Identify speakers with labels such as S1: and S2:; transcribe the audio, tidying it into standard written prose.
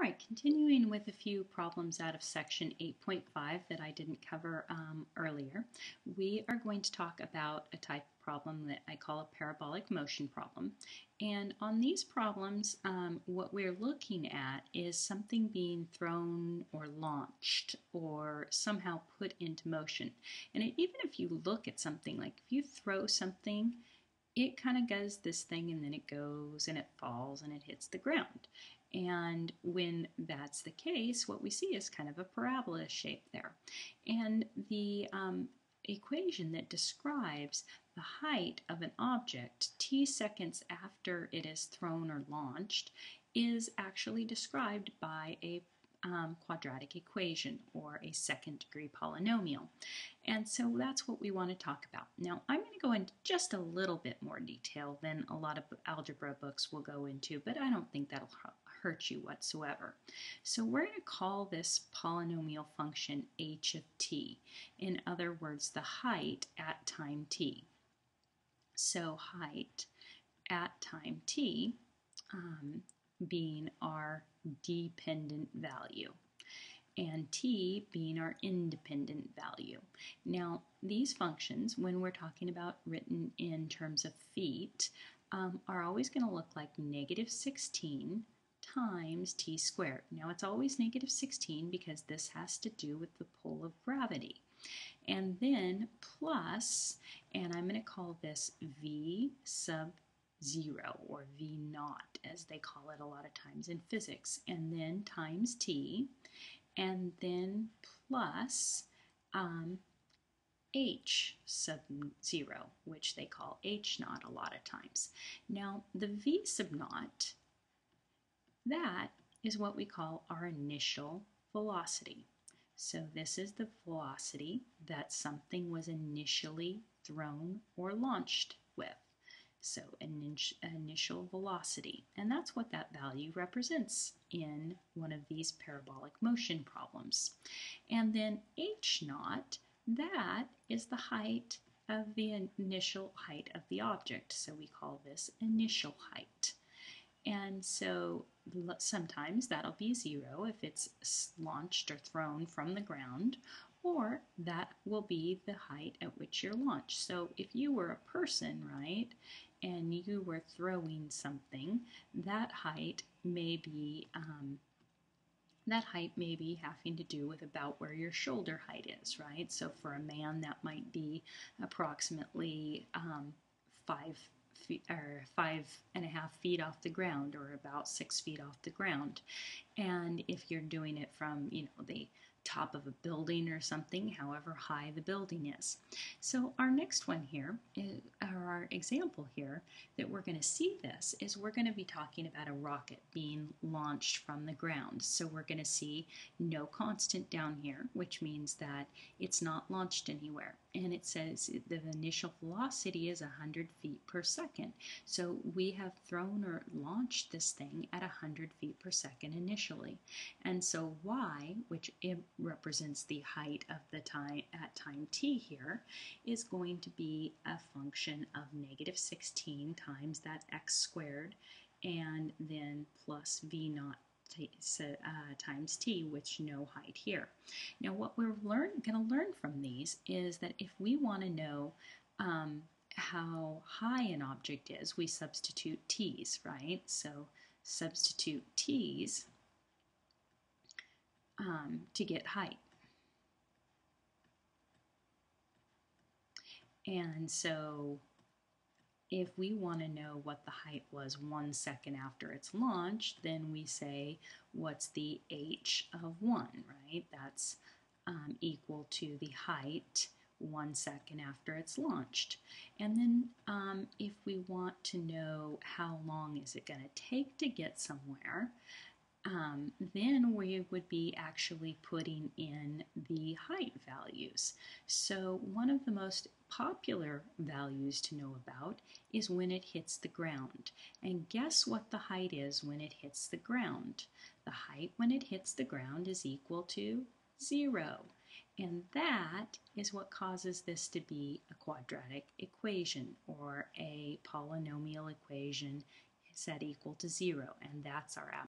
S1: right, continuing with a few problems out of section 8.5 that I didn't cover earlier, we are going to talk about a type of problem that I call a parabolic motion problem. And on these problems, what we're looking at is something being thrown or launched or somehow put into motion. And even if you look at something, like if you throw something, it kind of does this thing and then it goes and it falls and it hits the ground. And when that's the case, what we see is kind of a parabola shape there. And the equation that describes the height of an object t seconds after it is thrown or launched is actually described by a quadratic equation or a second-degree polynomial. And so that's what we want to talk about. Now, I'm going to go into just a little bit more detail than a lot of algebra books will go into, but I don't think that'll hurt you whatsoever. So we're going to call this polynomial function h of t. In other words, the height at time t. So height at time t being our dependent value and t being our independent value. Now, these functions, when we're talking about written in terms of feet, are always going to look like negative 16 times t squared. Now, it's always negative 16 because this has to do with the pull of gravity. And then plus, and I'm going to call this v sub 0 or v naught as they call it a lot of times in physics, and then times t, and then plus h sub 0, which they call h naught a lot of times. Now the v sub naught, that is what we call our initial velocity. So this is the velocity that something was initially thrown or launched with. So an initial velocity, and that's what that value represents in one of these parabolic motion problems. And then h naught, that is the height of the initial height of the object. So we call this initial height. And so sometimes that'll be 0 if it's launched or thrown from the ground, or that will be the height at which you're launched. So if you were a person, right, and you were throwing something, that height may be having to do with about where your shoulder height is, right? So for a man, that might be approximately 5.5 feet off the ground, or about 6 feet off the ground. And if you're doing it from, the top of a building or something, however high the building is. So our next one here, or our example here that we're going to see this, is we're going to be talking about a rocket being launched from the ground. So we're going to see no constant down here, which means that it's not launched anywhere. And it says the initial velocity is 100 feet per second. So we have thrown or launched this thing at 100 feet per second initially. And so y, which it represents the height of the time at time t here, is going to be a function of negative 16 times that x squared, and then plus v naught times t, which no height here. Now what we're going to learn from these is that if we want to know how high an object is, we substitute t's, right? So substitute t's to get height. And so if we want to know what the height was 1 second after it's launched, then we say, what's the h of 1, right? That's equal to the height 1 second after it's launched. And then if we want to know how long is it going to take to get somewhere, then we would be actually putting in the height values. So one of the most popular values to know about is when it hits the ground. And guess what the height is when it hits the ground? The height when it hits the ground is equal to 0. And that is what causes this to be a quadratic equation, or a polynomial equation set equal to 0. And that's our